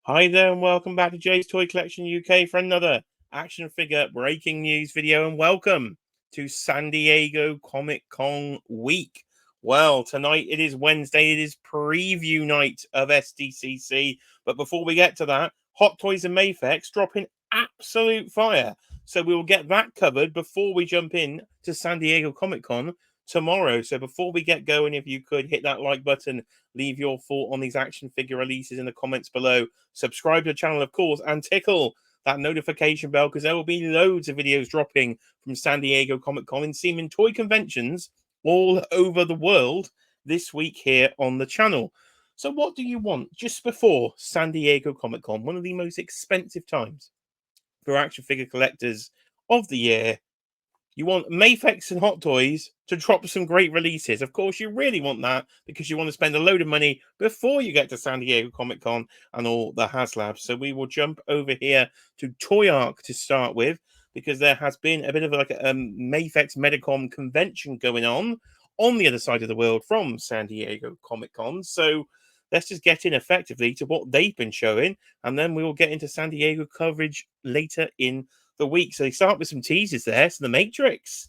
Hi there and welcome back to Jay's Toy Collection UK for another action figure breaking news video, and welcome to San Diego Comic Con week. Well, tonight it is Wednesday, it is preview night of SDCC, but before we get to that, Hot Toys and Mafex dropping absolute fire. So we will get that covered before we jump in to San Diego Comic Con tomorrow. So before we get going, if you could hit that like button, leave your thought on these action figure releases in the comments below. Subscribe to the channel, of course, and tickle that notification bell because there will be loads of videos dropping from San Diego Comic Con and seeming toy conventions all over the world this week here on the channel. So what do you want just before San Diego Comic Con, one of the most expensive times for action figure collectors of the year? You want Mafex and Hot Toys to drop some great releases. Of course, you really want that because you want to spend a load of money before you get to San Diego Comic Con and all the HasLabs. So we will jump over here to Toy Arc to start with because there has been a bit of like a Mafex Medicom convention going on the other side of the world from San Diego Comic Con. So let's just get in effectively to what they've been showing, and then we will get into San Diego coverage later in the week. So they start with some teasers there. So the Matrix,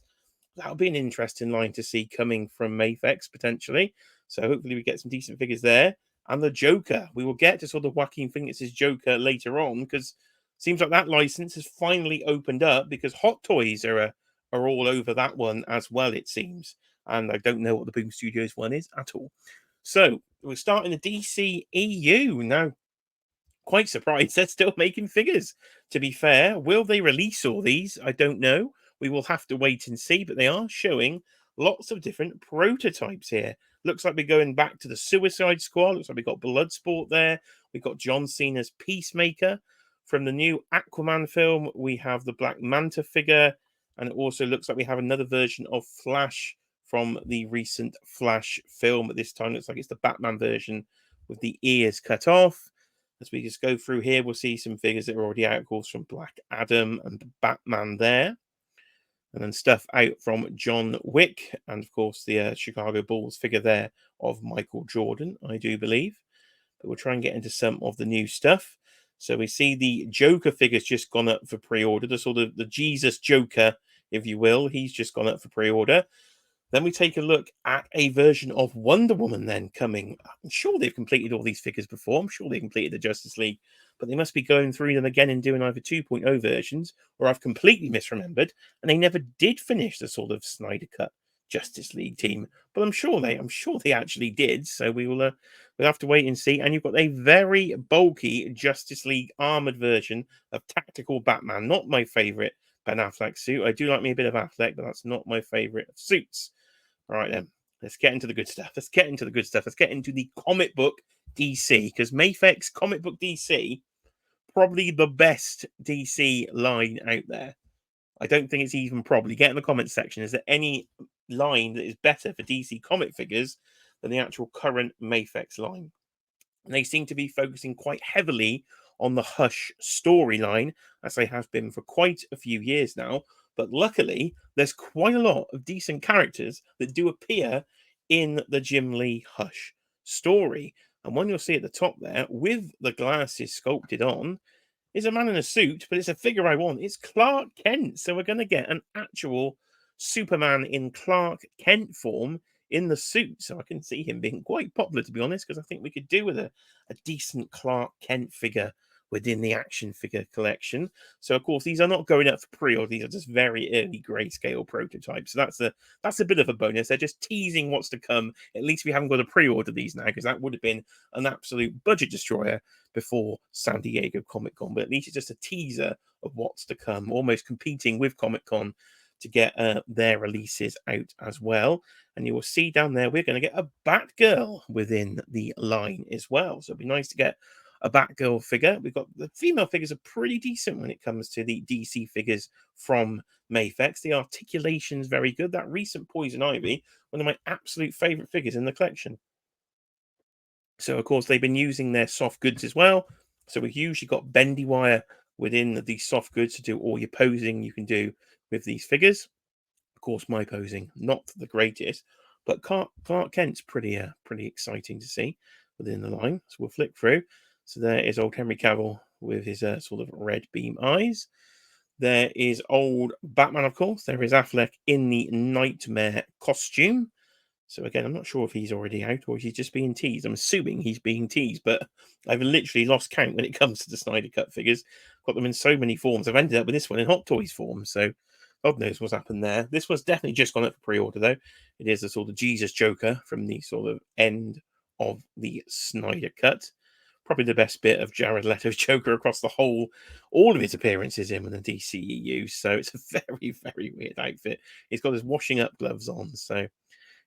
that'll be an interesting line to see coming from Mafex potentially. So hopefully we get some decent figures there. And the Joker, we will get to sort of Joaquin Phoenix's Joker later on because it seems like that license has finally opened up because Hot Toys are all over that one as well, it seems. And I don't know what the Boom Studios one is at all. So we're starting the DC EU now. Quite surprised they're still making figures, to be fair. Will they release all these? I don't know. We will have to wait and see, but they are showing lots of different prototypes here. Looks like we're going back to the Suicide Squad. Looks like we've got Bloodsport there. We've got John Cena's Peacemaker. From the new Aquaman film, we have the Black Manta figure. And it also looks like we have another version of Flash from the recent Flash film. At this time, looks like it's the Batman version with the ears cut off. As we just go through here, we'll see some figures that are already out, of course, from Black Adam and Batman there. And then stuff out from John Wick and, of course, the Chicago Bulls figure there of Michael Jordan, I do believe. But we'll try and get into some of the new stuff. So we see the Joker figure's just gone up for pre-order, the sort of the Jesus Joker, if you will. He's just gone up for pre-order. Then we take a look at a version of Wonder Woman then coming. I'm sure they've completed all these figures before. I'm sure they completed the Justice League, but they must be going through them again and doing either 2.0 versions, or I've completely misremembered, and they never did finish the sort of Snyder Cut Justice League team. But I'm sure they actually did. So we'll have to wait and see. And you've got a very bulky Justice League armored version of Tactical Batman. Not my favorite Ben Affleck suit. I do like me a bit of Affleck, but that's not my favorite of suits. All right, then. Let's get into the good stuff. Let's get into the comic book DC, because Mafex Comic Book DC, probably the best DC line out there. I don't think it's even probably. Get in the comments section. Is there any line that is better for DC comic figures than the actual current Mafex line? And they seem to be focusing quite heavily on the Hush storyline, as they have been for quite a few years now. But luckily, there's quite a lot of decent characters that do appear in the Jim Lee Hush story. And one you'll see at the top there, with the glasses sculpted on, is a man in a suit, but it's a figure I want. It's Clark Kent. So we're going to get an actual Superman in Clark Kent form in the suit. So I can see him being quite popular, to be honest, because I think we could do with a decent Clark Kent figure within the action figure collection. So of course these are not going up for pre-order, these are just very early grayscale prototypes. So that's a bit of a bonus. They're just teasing what's to come. At least we haven't got to pre-order these now, because that would have been an absolute budget destroyer before San Diego Comic Con. But at least it's just a teaser of what's to come, almost competing with Comic Con to get their releases out as well. And you will see down there we're going to get a Batgirl within the line as well. So it'd be nice to get a Batgirl figure. We've got the female figures are pretty decent when it comes to the DC figures from Mafex. The articulation's very good. That recent Poison Ivy, one of my absolute favorite figures in the collection. So of course they've been using their soft goods as well. So we've usually got bendy wire within the soft goods to do all your posing you can do with these figures. Of course, my posing not the greatest, but Clark Kent's pretty exciting to see within the line. So we'll flick through. So there is old Henry Cavill with his sort of red beam eyes. There is old Batman, of course. There is Affleck in the Nightmare costume. So again, I'm not sure if he's already out or if he's just being teased. I'm assuming he's being teased, but I've literally lost count when it comes to the Snyder Cut figures. Got them in so many forms. I've ended up with this one in Hot Toys form, so God knows what's happened there. This one's definitely just gone up for pre-order, though. It is the sort of Jesus Joker from the sort of end of the Snyder Cut. Probably the best bit of Jared Leto's Joker across all of his appearances in the DCEU. So it's a very, very weird outfit. He's got his washing up gloves on, so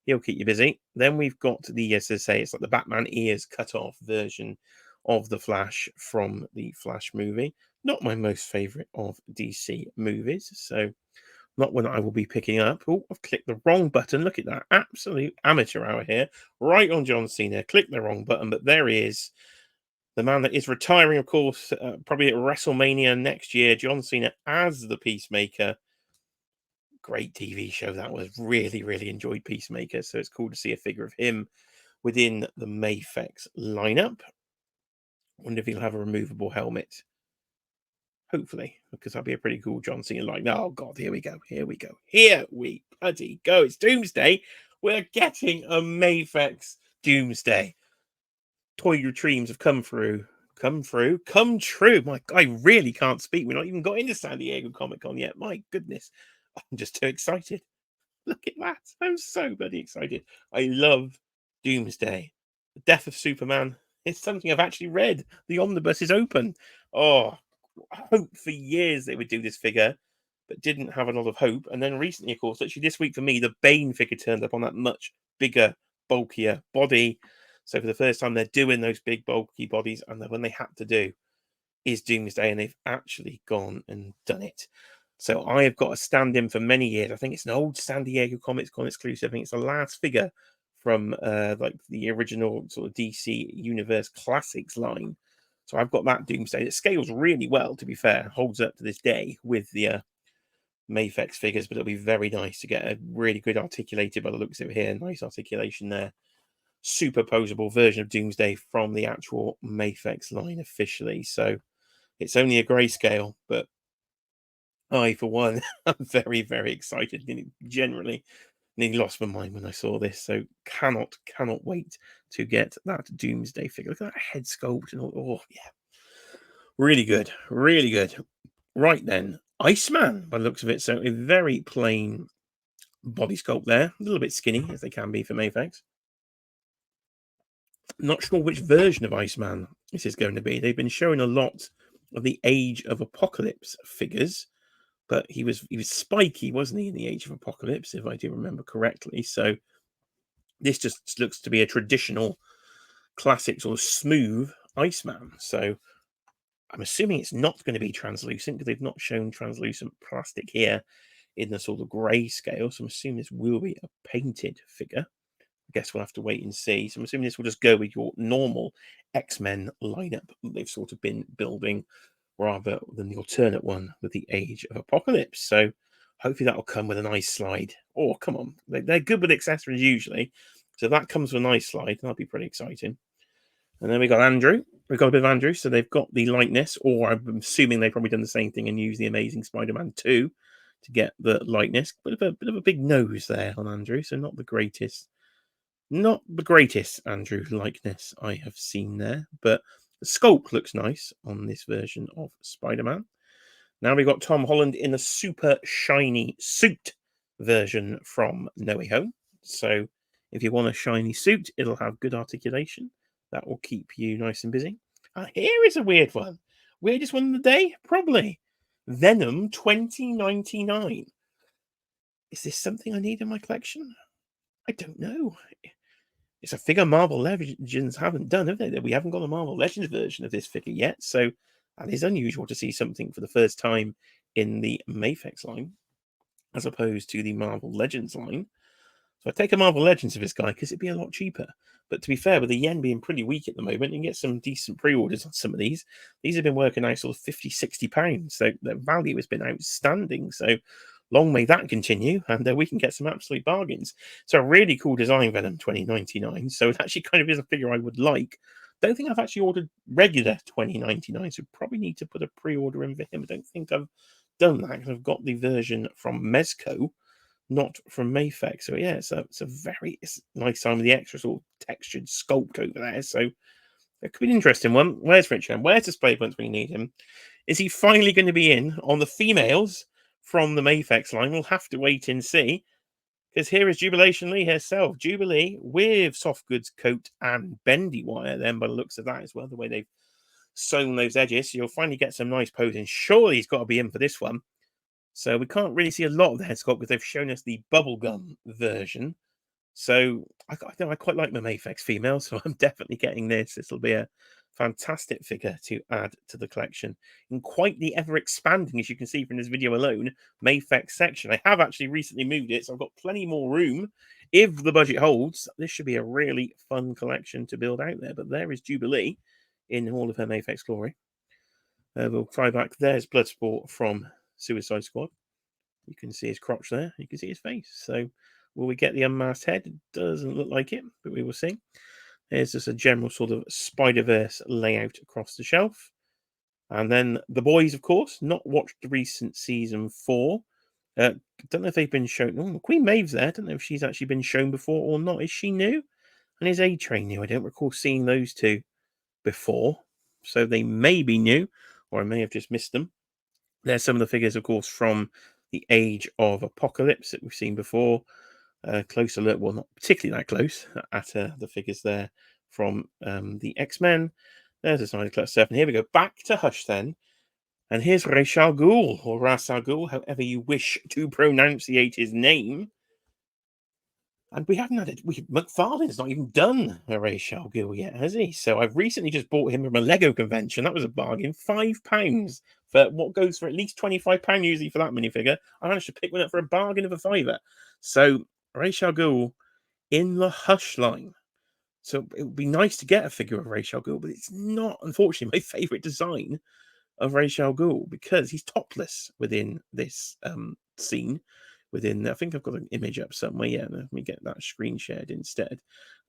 he'll keep you busy. Then we've got the, as I say, it's like the Batman ears cut off version of the Flash from the Flash movie. Not my most favorite of DC movies, so not one I will be picking up. Oh, I've clicked the wrong button. Look at that. Absolute amateur hour here. Right on John Cena. Click the wrong button, but there he is. The man that is retiring, of course, probably at WrestleMania next year. John Cena as the Peacemaker. Great TV show that was. Really, really enjoyed Peacemaker. So it's cool to see a figure of him within the Mafex lineup. Wonder if he'll have a removable helmet. Hopefully, because that'd be a pretty cool John Cena line. Oh, God, here we go. Here we go. Here we bloody go. It's Doomsday. We're getting a Mafex Doomsday. Toy dreams have come true. My God, I really can't speak. We're not even got into San Diego Comic-Con yet. My goodness. I'm just too excited. Look at that. I'm so bloody excited. I love Doomsday. The Death of Superman. It's something I've actually read. The omnibus is open. Oh, I hoped for years they would do this figure, but didn't have a lot of hope. And then recently, of course, actually this week for me, the Bane figure turned up on that much bigger, bulkier body. So for the first time, they're doing those big, bulky bodies, and when they had to do is Doomsday, and they've actually gone and done it. So I have got a stand-in for many years. I think it's an old San Diego Comics Con exclusive. I think it's the last figure from like the original sort of DC Universe Classics line. So I've got that Doomsday. It scales really well, to be fair. Holds up to this day with the Mafex figures, but it'll be very nice to get a really good articulated, by the looks of it here. Nice articulation there. Superposable version of Doomsday from the actual Mafex line officially. So it's only a grayscale, but I, for one, am very, very excited. Generally, nearly lost my mind when I saw this. So cannot wait to get that Doomsday figure. Look at that head sculpt and all. Oh, yeah. Really good. Really good. Right then, Iceman, by the looks of it. So a very plain body sculpt there. A little bit skinny, as they can be for Mafex. Not sure which version of Iceman this is going to be. They've been showing a lot of the Age of Apocalypse figures, but he was spiky, wasn't he, in the Age of Apocalypse, if I do remember correctly. So this just looks to be a traditional, classic sort of smooth Iceman. So I'm assuming it's not going to be translucent, because they've not shown translucent plastic here in the sort of grey scale. So I'm assuming this will be a painted figure. I guess we'll have to wait and see. So I'm assuming this will just go with your normal X-Men lineup they've sort of been building, rather than the alternate one with the Age of Apocalypse. So hopefully that will come with a nice slide. Oh, come on. They're good with accessories usually. So that comes with a nice slide. That'll be pretty exciting. And then we got Andrew. We've got a bit of Andrew. So they've got the likeness, or I'm assuming they've probably done the same thing and used the Amazing Spider-Man 2 to get the likeness. Bit of a big nose there on Andrew. So not the greatest Andrew likeness I have seen there, but the sculpt looks nice on this version of Spider-Man. Now we've got Tom Holland in a super shiny suit version from No Way Home. So if you want a shiny suit, it'll have good articulation. That will keep you nice and busy. Here is a weird one. Weirdest one of the day? Probably. Venom 2099. Is this something I need in my collection? I don't know. It's a figure Marvel Legends haven't done, have they? We haven't got a Marvel Legends version of this figure yet, so that is unusual to see something for the first time in the Mafex line, as opposed to the Marvel Legends line. So I'd take a Marvel Legends of this guy, because it'd be a lot cheaper. But to be fair, with the yen being pretty weak at the moment, you can get some decent pre-orders on some of these. These have been working out sort of £50, £60, so their value has been outstanding. So long may that continue, and we can get some absolute bargains. So a really cool design, Venom 2099. So it actually kind of is a figure I would like, Don't think I've actually ordered regular 2099, so probably need to put a pre-order in for him. I don't think I've done that because I've got the version from Mezco, not from Mafex. So yeah, it's a very nice time with the extra sort of textured sculpt over there. So it could be an interesting one. Where's Richard? Where's the Spade once we need him? Is he finally going to be in on the females from the Mafex line? We'll have to wait and see. Because here is Jubilation Lee herself. Jubilee with soft goods coat and bendy wire, then by the looks of that as well, the way they've sewn those edges. So you'll finally get some nice posing. Surely he's got to be in for this one. So we can't really see a lot of the head sculpt because they've shown us the bubblegum version. So I quite like my Mafex female, so I'm definitely getting this. This will be a fantastic figure to add to the collection in quite the ever expanding, as you can see from this video alone, Mafex section. I have actually recently moved it, so I've got plenty more room. If the budget holds, this should be a really fun collection to build out there. But there is Jubilee in all of her Mafex glory. We'll try back. There's Bloodsport from Suicide Squad. You can see his crotch there. You can see his face. So will we get the unmasked head? It doesn't look like it, but we will see. There's just a general sort of Spider-Verse layout across the shelf. And then the boys, of course, not watched the recent season 4. Don't know if they've been shown. Oh, Queen Maeve's there. Don't know if she's actually been shown before or not. Is she new? And is A-Train new? I don't recall seeing those two before. So they may be new, or I may have just missed them. There's some of the figures, of course, from the Age of Apocalypse that we've seen before. Closer look, well, not particularly that close at the figures there from the X-Men. There's a Snyder Cut 7. Here we go. Back to Hush then. And here's Ra's al Ghul, or Ra's al Ghul, however you wish to pronunciate his name. And we haven't had it. McFarlane's not even done a Ra's al Ghul yet, has he? So I've recently just bought him from a Lego convention. That was a bargain. £5 for what goes for at least £25 usually for that minifigure. I managed to pick one up for a bargain of a £5. So Ra's al Ghul in the Hush line. So it would be nice to get a figure of Ra's al Ghul, but it's not, unfortunately, my favourite design of Ra's al Ghul because he's topless within this scene. I think I've got an image up somewhere. Yeah, let me get that screen shared instead. And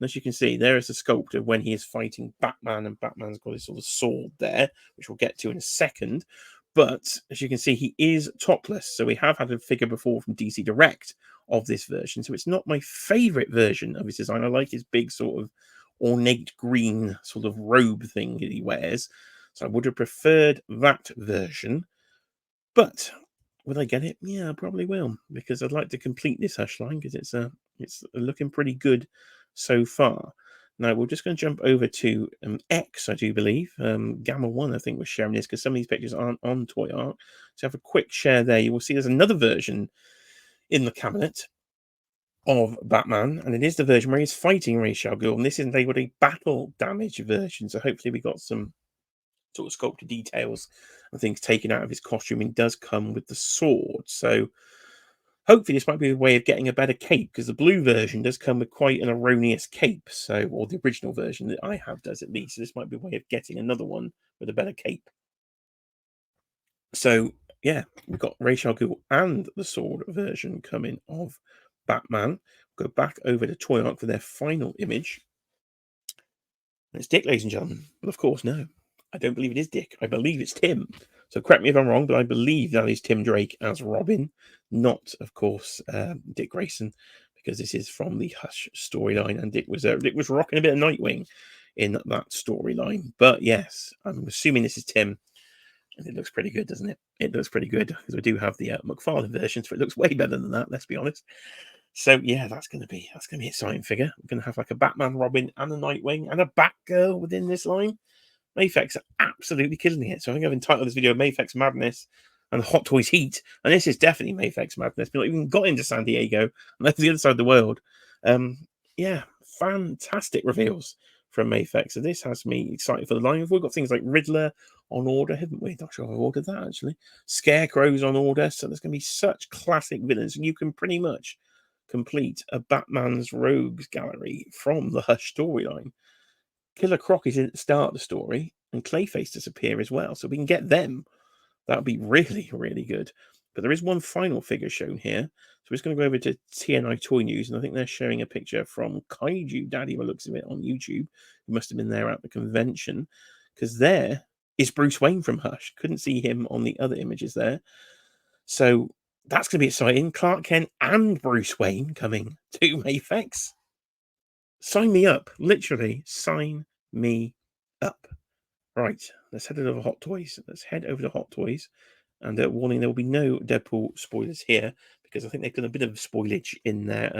as you can see, there is a sculpt of when he is fighting Batman, and Batman's got his sort of sword there, which we'll get to in a second. But as you can see, he is topless. So we have had a figure before from DC Direct of this version. So it's not my favorite version of his design. I like his big sort of ornate green sort of robe thing that he wears. So I would have preferred that version. But would I get it? Yeah, I probably will, because I'd like to complete this Hush line because it's looking pretty good so far. Now we're just going to jump over to X, I do believe. Gamma 1, I think, was sharing this because some of these pictures aren't on Toy Art. So have a quick share there. You will see there's another version in the cabinet of Batman, and it is the version where he's fighting Ra's al Ghul, and this is labeled a battle damage version. So hopefully we got some sort of sculpted details and things taken out of his costume. It does come with the sword, so hopefully this might be a way of getting a better cape, because the blue version does come with quite an erroneous cape, so, or the original version that I have does at least. So this might be a way of getting another one with a better cape. So yeah, we've got Ra's al Ghul and the sword version coming of Batman. Go back over to Toy Ark for their final image. And it's Dick, ladies and gentlemen. Well, of course, no. I don't believe it is Dick. I believe it's Tim. So correct me if I'm wrong, but I believe that is Tim Drake as Robin, not, of course, Dick Grayson, because this is from the Hush storyline, and Dick was rocking a bit of Nightwing in that storyline. But yes, I'm assuming this is Tim, and it looks pretty good, doesn't it? It looks pretty good because we do have the McFarlane version, so it looks way better than that. Let's be honest. So yeah, that's gonna be an exciting figure. We're gonna have like a Batman, Robin, and a Nightwing, and a Batgirl within this line. Mafex are absolutely killing it. So I think I've entitled this video Mafex Madness and Hot Toys Heat. And this is definitely Mafex Madness. We've not even got into San Diego, and that's the other side of the world. Yeah, fantastic reveals from Mafex. So this has me excited for the line. We've got things like Riddler on order, haven't we? Not sure if I've ordered that, actually. Scarecrow's on order. So there's going to be such classic villains. And you can pretty much complete a Batman's Rogues gallery from the Hush storyline. Killer Croc is at the start of the story, and Clayface disappear as well. So we can get them. That would be really, really good. But there is one final figure shown here. So we're just going to go over to TNI Toy News, and I think they're showing a picture from Kaiju Daddy, by the looks of it, on YouTube. Who must have been there at the convention, because there is Bruce Wayne from Hush. Couldn't see him on the other images there. So that's going to be exciting. Clark Kent and Bruce Wayne coming to Mafex. Sign me up. Literally, sign me up. Right, let's head over to Hot Toys. Let's head over to Hot Toys. And warning, there will be no Deadpool spoilers here, because I think they've done a bit of spoilage in their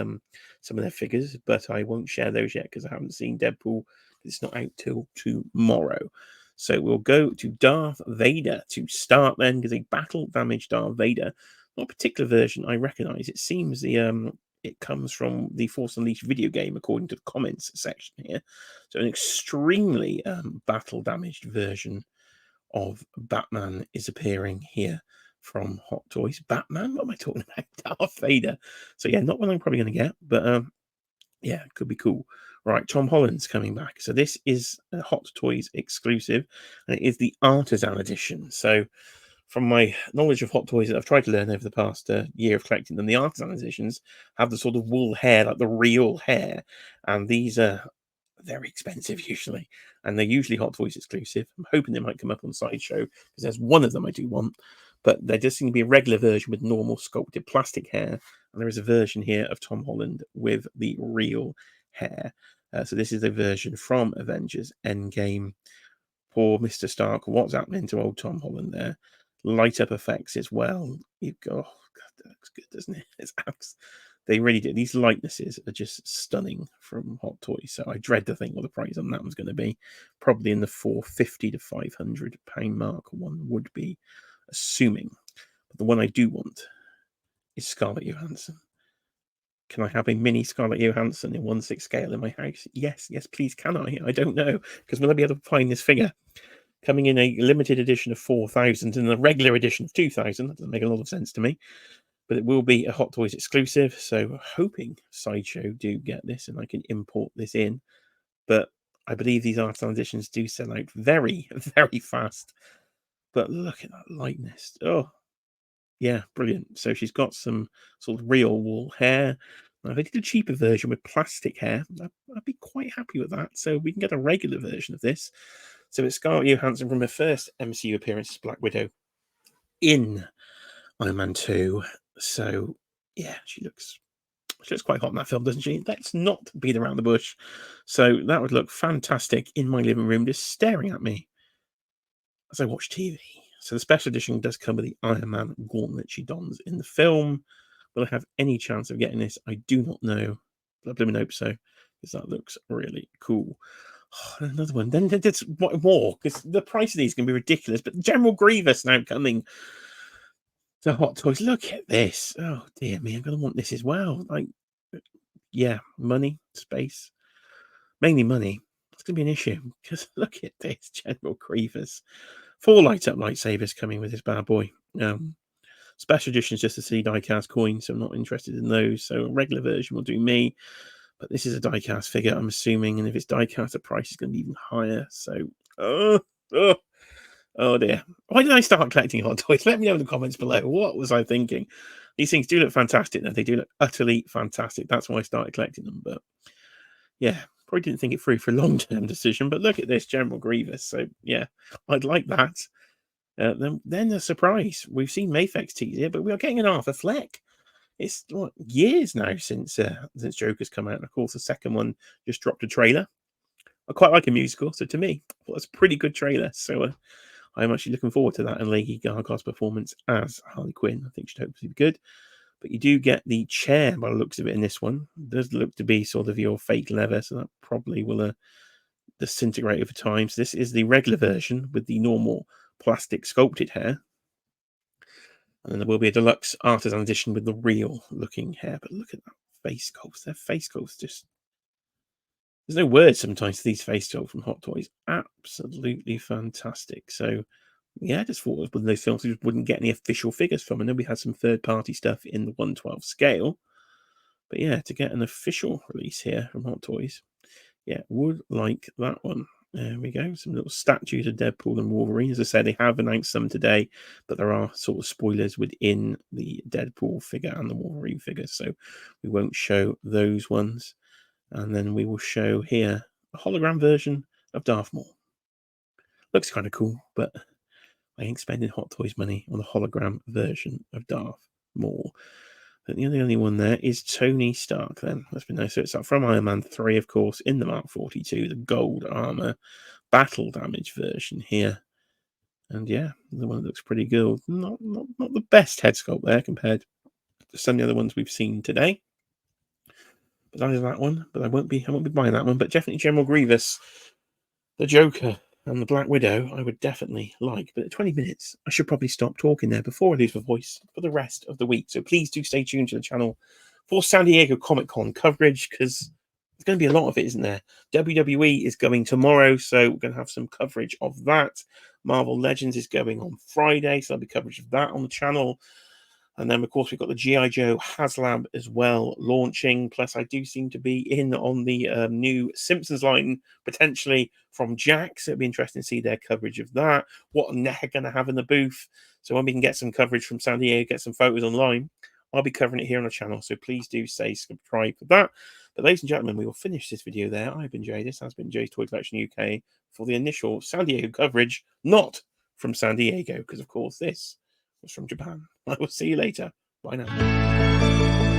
some of their figures, but I won't share those yet because I haven't seen Deadpool. It's not out till tomorrow. So we'll go to Darth Vader to start then, because a battle damaged Darth Vader, not a particular version I recognize. It seems the it comes from the Force Unleashed video game, according to the comments section here. So an extremely battle damaged version of Batman is appearing here from Hot Toys. Batman? What am I talking about? Darth Vader. So yeah, not one I'm probably going to get, but yeah, it could be cool. Right, Tom Holland's coming back. So this is a Hot Toys exclusive, and it is the Artisan Edition. So from my knowledge of Hot Toys that I've tried to learn over the past year of collecting them, the Artisan Editions have the sort of wool hair, like the real hair, and these are very expensive usually, and they're usually Hot Toys exclusive. I'm hoping they might come up on Sideshow, because there's one of them I do want, but there does seem to be a regular version with normal sculpted plastic hair, and there is a version here of Tom Holland with the real hair. So this is a version from Avengers Endgame. Poor Mr. Stark, what's happening to old Tom Holland there? Light up effects as well. You go, oh, God, that looks good, doesn't it? They really do. These likenesses are just stunning from Hot Toys. So I dread to think what the price on that one's going to be. Probably in the £450 to £500 mark, one would be assuming. But the one I do want is Scarlett Johansson. Can I have a mini Scarlett Johansson in 1/6 scale in my house? Yes, please, can I? I don't know, because will I be able to find this figure? Coming in a limited edition of 4,000 and a regular edition of 2,000. That doesn't make a lot of sense to me. But it will be a Hot Toys exclusive, so hoping Sideshow do get this and I can import this in. But I believe these Artisan editions do sell out very, very fast. But look at that lightness. Oh, yeah, brilliant. So she's got some sort of real wool hair. Now, if they did a cheaper version with plastic hair, I'd be quite happy with that. So we can get a regular version of this. So it's Scarlett Johansson from her first MCU appearance as Black Widow in Iron Man 2. So yeah, she looks quite hot in that film, doesn't she? Let's not beat around the bush. So that would look fantastic in my living room, just staring at me as I watch TV. So the special edition does come with the Iron Man gauntlet she dons in the film. Will I have any chance of getting this? I do not know, but I blooming hope so, because that looks really cool. Oh, another one. Then there's more, because the price of these can be ridiculous. But General Grievous now coming to Hot Toys. Look at this. Oh dear me, I'm gonna want this as well. Like, yeah, money, space, mainly money. It's gonna be an issue, because look at this General Grievous. 4 light up lightsabers coming with this bad boy. Special edition is just a see diecast coin, so I'm not interested in those. So a regular version will do me. But this is a diecast figure, I'm assuming, and if it's diecast, the price is going to be even higher. So, oh dear. Why did I start collecting Hot Toys? Let me know in the comments below. What was I thinking? These things do look fantastic, though. They do look utterly fantastic. That's why I started collecting them. But yeah, probably didn't think it through for a long-term decision. But look at this, General Grievous. So yeah, I'd like that. Then a surprise. We've seen Mafex tease here, but we are getting an Arthur Fleck. It's years now since Joker's come out. And of course, the second one just dropped a trailer. I quite like a musical, so to me, well, it's a pretty good trailer. So I'm actually looking forward to that and Lady Gaga's performance as Harley Quinn. I think she'd hopefully be good. But you do get the chair by the looks of it in this one. It does look to be sort of your fake leather, so that probably will disintegrate over time. So this is the regular version with the normal plastic sculpted hair. And then there will be a deluxe artisan edition with the real looking hair. But look at that face sculpts. Their face sculpts just... There's no words sometimes to these face sculpts from Hot Toys. Absolutely fantastic. So, yeah, I just thought it was one of those films we wouldn't get any official figures from. I know we had some third-party stuff in the 1/12 scale. But yeah, to get an official release here from Hot Toys, yeah, would like that one. There we go. Some little statues of Deadpool and Wolverine. As I said, they have announced some today, but there are sort of spoilers within the Deadpool figure and the Wolverine figure, so we won't show those ones. And then we will show here a hologram version of Darth Maul. Looks kind of cool, but I ain't spending Hot Toys money on a hologram version of Darth Maul. But the only one there is Tony Stark, then. That's been nice. So it's from Iron Man 3, of course, in the Mark 42, the gold armor, battle damage version here. And yeah, the one that looks pretty good. Not the best head sculpt there compared to some of the other ones we've seen today. But that is that one. But I won't be buying that one. But definitely General Grievous, the Joker, and the Black Widow, I would definitely like. But at 20 minutes, I should probably stop talking there before I lose my voice for the rest of the week. So please do stay tuned to the channel for San Diego Comic-Con coverage, because there's going to be a lot of it, isn't there? WWE is going tomorrow, so we're going to have some coverage of that. Marvel Legends is going on Friday, so there'll be coverage of that on the channel. And then, of course, we've got the G.I. Joe HasLab as well launching. Plus, I do seem to be in on the new Simpsons line, potentially from Jack. So it'll be interesting to see their coverage of that. What they're going to have in the booth. So when we can get some coverage from San Diego, get some photos online, I'll be covering it here on the channel. So please do say subscribe for that. But ladies and gentlemen, we will finish this video there. I've been Jay. This has been Jay's Toy Collection UK for the initial San Diego coverage, not from San Diego, because, of course, this was from Japan. I will see you later. Bye now.